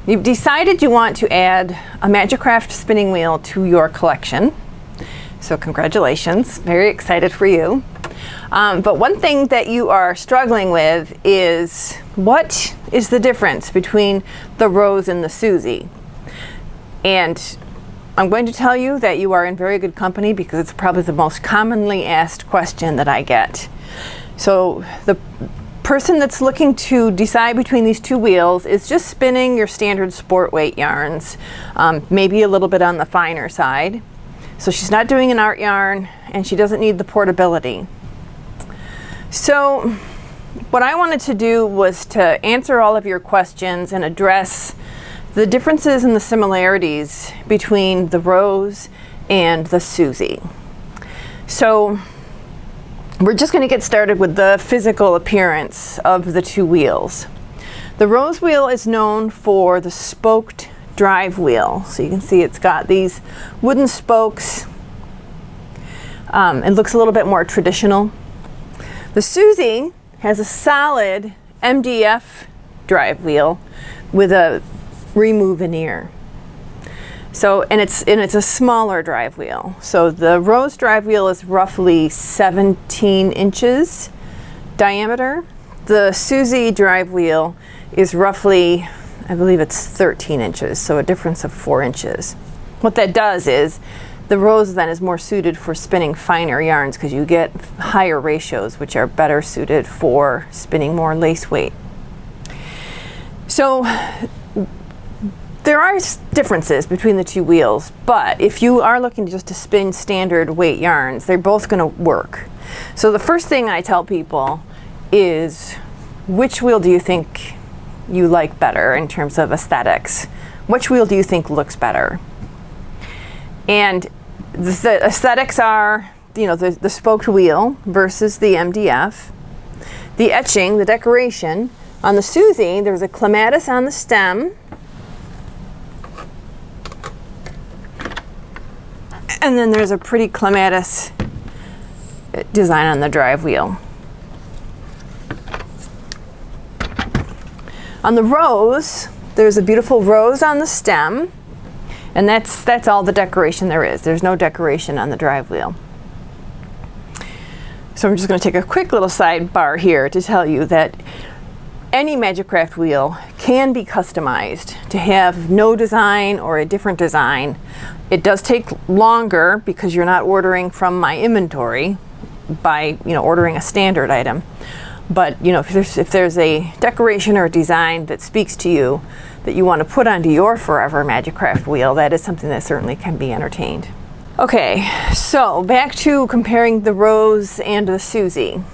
you've decided you want to add a Majacraft spinning wheel to your collection. So congratulations, very excited for you. But one thing that you are struggling with is, what is the difference between the Rose and the Suzie? And I'm going to tell you that you are in very good company, because it's probably the most commonly asked question that I get. So the person that's looking to decide between these two wheels is just spinning your standard sport weight yarns, maybe a little bit on the finer side. So she's not doing an art yarn, and she doesn't need the portability. So what I wanted to do was to answer all of your questions and address the differences and the similarities between the Rose and the Suzie. So we're just going to get started with the physical appearance of the two wheels. The Rose wheel is known for the spoked drive wheel. So you can see it's got these wooden spokes. It looks a little bit more traditional. The Suzie has a solid MDF drive wheel with a remove veneer. So, and it's a smaller drive wheel. So the Rose drive wheel is roughly 17 inches diameter. The Suzie drive wheel is roughly, I believe it's 13 inches, so a difference of 4 inches. What that does is, the Rose then is more suited for spinning finer yarns, because you get higher ratios, which are better suited for spinning more lace weight. So there are differences between the two wheels, but if you are looking just to spin standard weight yarns, they're both going to work. So the first thing I tell people is, which wheel do you think you like better in terms of aesthetics? Which wheel do you think looks better? And the aesthetics are, you know, the spoked wheel versus the MDF. The etching, the decoration. On the Suzie, there's a clematis on the stem. And then there's a pretty clematis design on the drive wheel. On the Rose, there's a beautiful rose on the stem, and that's all the decoration there is. There's no decoration on the drive wheel. So I'm just going to take a quick little sidebar here to tell you that any Majacraft wheel can be customized to have no design or a different design. It does take longer because you're not ordering from my inventory by, you know, ordering a standard item. But, you know, if there's a decoration or a design that speaks to you that you want to put onto your forever Majacraft wheel, that is something that certainly can be entertained. Okay, so back to comparing the Rose and the Suzie.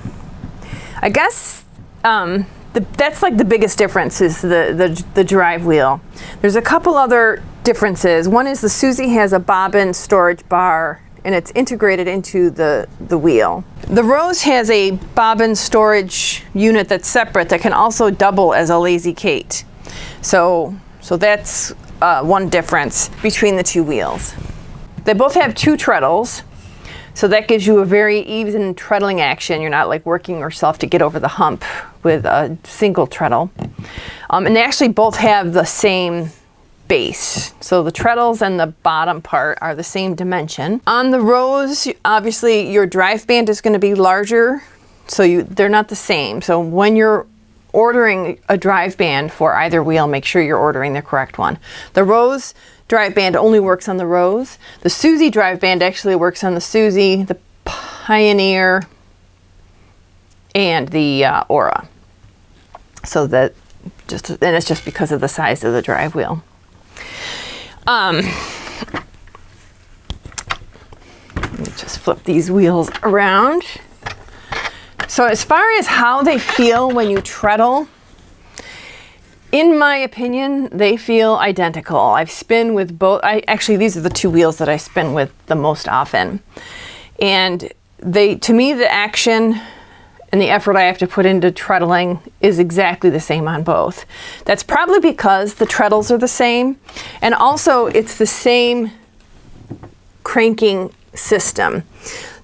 I guess that's like the biggest difference is the drive wheel. There's a couple other differences. One is the Suzie has a bobbin storage bar, and it's integrated into the wheel. The Rose has a bobbin storage unit that's separate that can also double as a lazy Kate. So that's one difference between the two wheels. They both have two treadles, so that gives you a very even treadling action. You're not like working yourself to get over the hump with a single treadle. And they actually both have the same base. So the treadles and the bottom part are the same dimension. On the Rose, obviously your drive band is going to be larger, so they're not the same. So when you're ordering a drive band for either wheel, make sure you're ordering the correct one. The Rose drive band only works on the Rose. The Suzie drive band actually works on the Suzie, the Pioneer, and the Aura. So that and it's just because of the size of the drive wheel. Let me just flip these wheels around. So as far as how they feel when you treadle, in my opinion, they feel identical. I've spin with both. Actually, these are the two wheels that I spin with the most often. And to me, the action and the effort I have to put into treadling is exactly the same on both. That's probably because the treadles are the same, and also it's the same cranking system.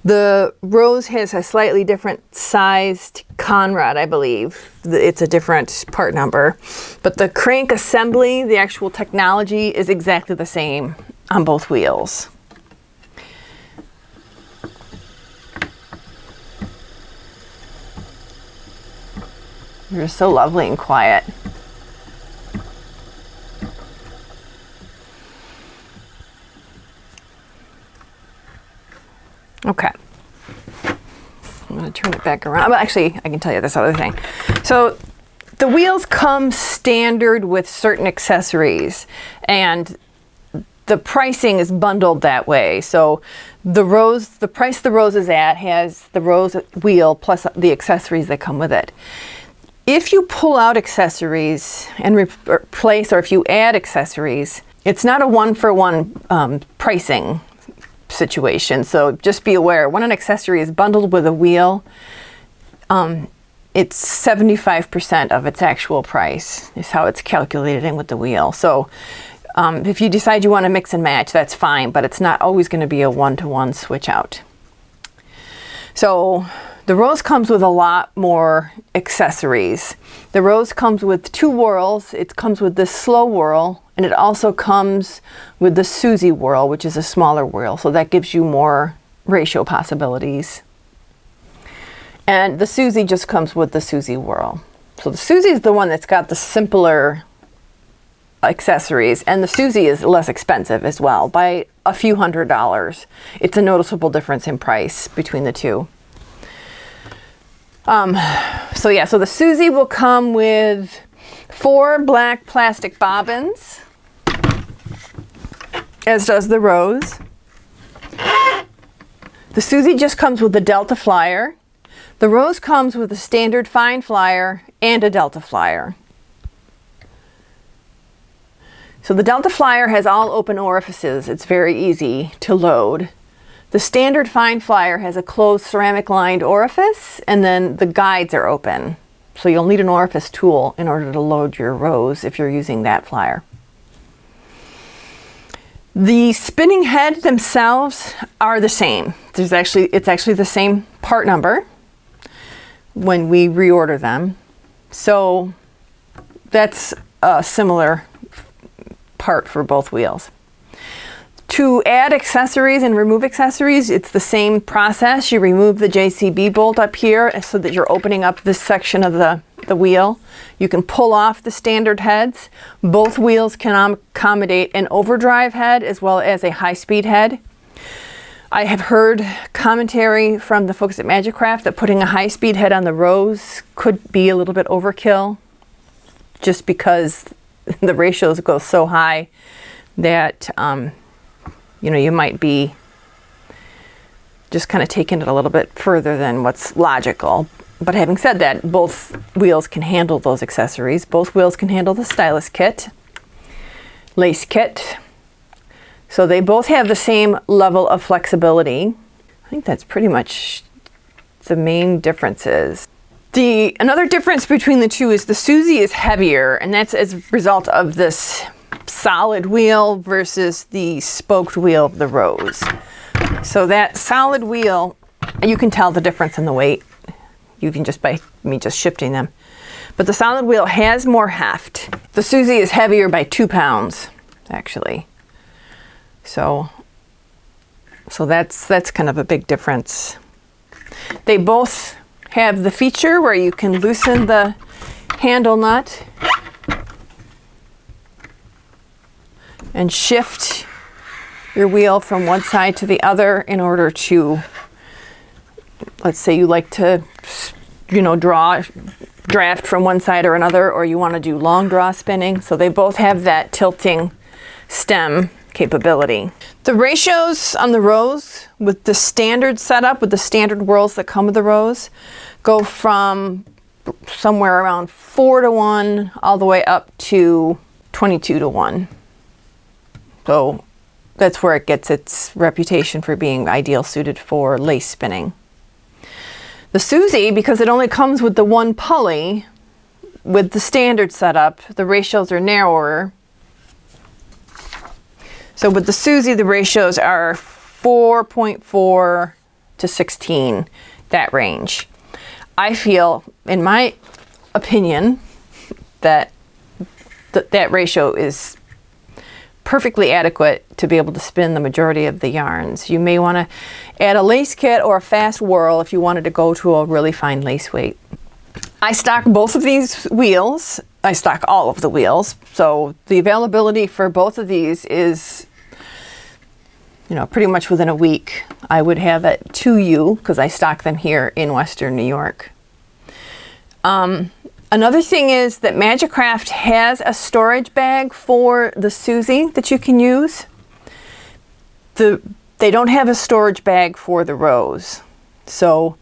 The Rose has a slightly different sized conrod, I believe. It's a different part number. But the crank assembly, the actual technology, is exactly the same on both wheels. They're so lovely and quiet. Okay. I'm going to turn it back around. Well, actually, I can tell you this other thing. So the wheels come standard with certain accessories, and the pricing is bundled that way. So the price the Rose is at has the Rose wheel plus the accessories that come with it. If you pull out accessories and replace, or if you add accessories, it's not a one-for-one pricing situation. So just be aware, when an accessory is bundled with a wheel, it's 75% of its actual price is how it's calculated in with the wheel. So if you decide you want to mix and match, that's fine, but it's not always going to be a one-to-one switch out. So the Rose comes with a lot more accessories. The Rose comes with 2 whirls. It comes with this slow whirl, and it also comes with the Suzie whirl, which is a smaller whirl. So that gives you more ratio possibilities. And the Suzie just comes with the Suzie whirl. So the Suzie is the one that's got the simpler accessories, and the Suzie is less expensive as well by a few $100s. It's a noticeable difference in price between the two. So the Suzie will come with 4 black plastic bobbins, as does the Rose. The Suzie just comes with the Delta Flyer. The Rose comes with a standard fine flyer and a Delta Flyer. So the Delta Flyer has all open orifices. It's very easy to load. The standard fine flyer has a closed ceramic lined orifice, and then the guides are open. So you'll need an orifice tool in order to load your Rose if you're using that flyer. The spinning heads themselves are the same. It's actually the same part number when we reorder them. So that's a similar part for both wheels. To add accessories and remove accessories, it's the same process. You remove the JCB bolt up here so that you're opening up this section of the wheel. You can pull off the standard heads. Both wheels can accommodate an overdrive head as well as a high-speed head. I have heard commentary from the folks at Majacraft that putting a high-speed head on the Rose could be a little bit overkill, just because the ratios go so high that you might be just kind of taking it a little bit further than what's logical. But having said that, both wheels can handle those accessories. Both wheels can handle the stylus kit, lace kit. So they both have the same level of flexibility. I think that's pretty much the main differences. Another difference between the two is the Suzie is heavier, and that's as a result of this solid wheel versus the spoked wheel of the Rose. So that solid wheel, you can tell the difference in the weight. You can just by me just shifting them. But the solid wheel has more heft. The Suzie is heavier by 2 pounds, actually. So that's kind of a big difference. They both have the feature where you can loosen the handle nut and shift your wheel from one side to the other in order to, let's say you like to, draft from one side or another, or you want to do long draw spinning. So they both have that tilting stem capability. The ratios on the Rose with the standard setup, with the standard whirls that come with the Rose, go from somewhere around 4-to-1 all the way up to 22-to-1. So that's where it gets its reputation for being ideal suited for lace spinning. The Suzie, because it only comes with the one pulley, with the standard setup, the ratios are narrower. So with the Suzie, the ratios are 4.4 to 16, that range. I feel, in my opinion, that that ratio is perfectly adequate to be able to spin the majority of the yarns. You may want to add a lace kit or a fast whirl if you wanted to go to a really fine lace weight. I stock both of these wheels. I stock all of the wheels. So the availability for both of these is, you know, pretty much within a week. I would have it to you because I stock them here in Western New York. Another thing is that Majacraft has a storage bag for the Suzie that you can use. They don't have a storage bag for the Rose. So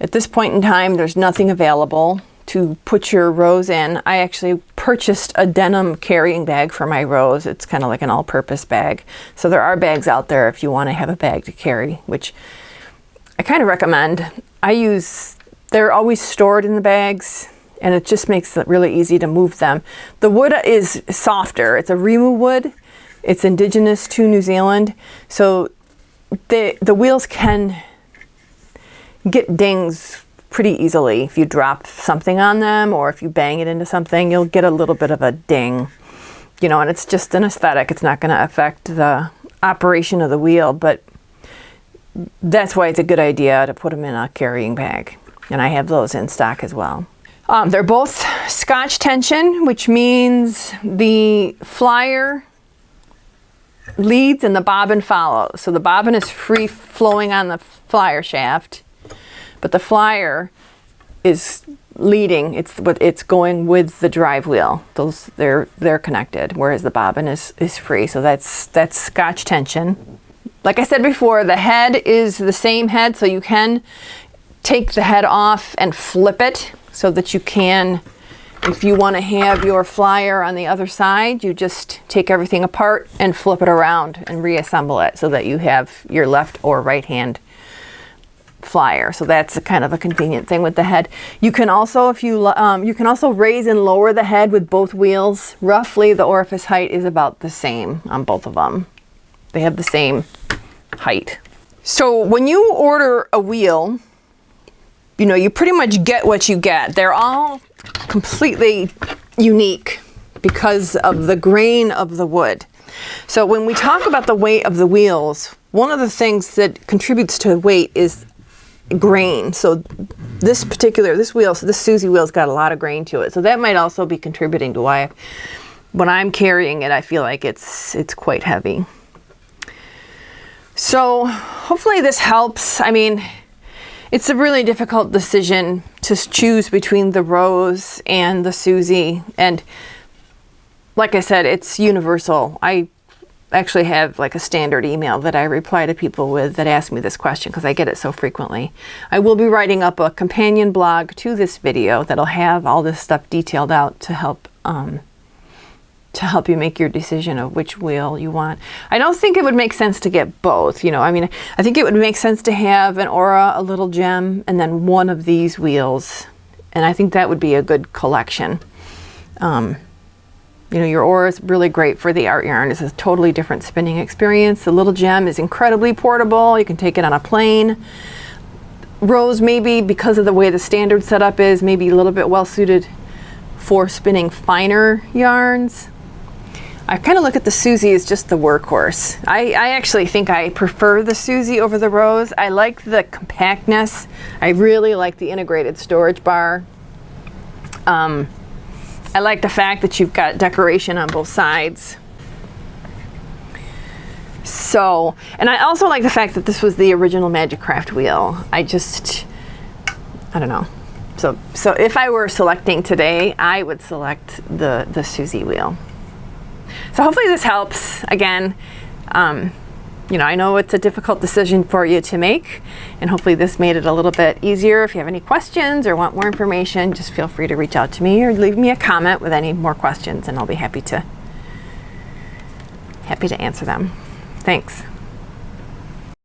at this point in time, there's nothing available to put your Rose in. I actually purchased a denim carrying bag for my Rose. It's kind of like an all-purpose bag. So there are bags out there if you want to have a bag to carry, which I kind of recommend. They're always stored in the bags, and it just makes it really easy to move them. The wood is softer. It's a Rimu wood. It's indigenous to New Zealand. So the wheels can get dings pretty easily. If you drop something on them or if you bang it into something, you'll get a little bit of a ding. You know, and it's just an aesthetic. It's not going to affect the operation of the wheel, but that's why it's a good idea to put them in a carrying bag. And I have those in stock as well. They're both Scotch tension, which means the flyer leads and the bobbin follows. So the bobbin is free flowing on the flyer shaft, but the flyer is leading. It's going with the drive wheel. They're connected, whereas the bobbin is free. So that's Scotch tension. Like I said before, the head is the same head, so you can take the head off and flip it so that you can, if you want to have your flyer on the other side, you just take everything apart and flip it around and reassemble it so that you have your left or right hand flyer. So that's a kind of a convenient thing with the head. You can also, you can also raise and lower the head with both wheels. Roughly the orifice height is about the same on both of them. They have the same height. So when you order a wheel, you know, you pretty much get what you get. They're all completely unique because of the grain of the wood. So when we talk about the weight of the wheels, one of the things that contributes to weight is grain. So this Suzie wheel's got a lot of grain to it. So that might also be contributing to why when I'm carrying it, I feel like it's quite heavy. So hopefully this helps. I mean, it's a really difficult decision to choose between the Rose and the Suzie. And like I said, it's universal. I actually have like a standard email that I reply to people with that ask me this question because I get it so frequently. I will be writing up a companion blog to this video that'll have all this stuff detailed out to help you make your decision of which wheel you want. I don't think it would make sense to get both. You know, I mean, I think it would make sense to have an Aura, a Little Gem, and then one of these wheels. And I think that would be a good collection. You know, your Aura is really great for the art yarn. It's a totally different spinning experience. The Little Gem is incredibly portable. You can take it on a plane. Rose, maybe because of the way the standard setup is, maybe a little bit well suited for spinning finer yarns. I kind of look at the Suzie as just the workhorse. I actually think I prefer the Suzie over the Rose. I like the compactness. I really like the integrated storage bar. I like the fact that you've got decoration on both sides. So, and I also like the fact that this was the original Majacraft wheel. I don't know. So if I were selecting today, I would select the Suzie wheel. So hopefully this helps. Again, you know, I know it's a difficult decision for you to make, and hopefully this made it a little bit easier. If you have any questions or want more information, just feel free to reach out to me or leave me a comment with any more questions, and I'll be happy to answer them. Thanks.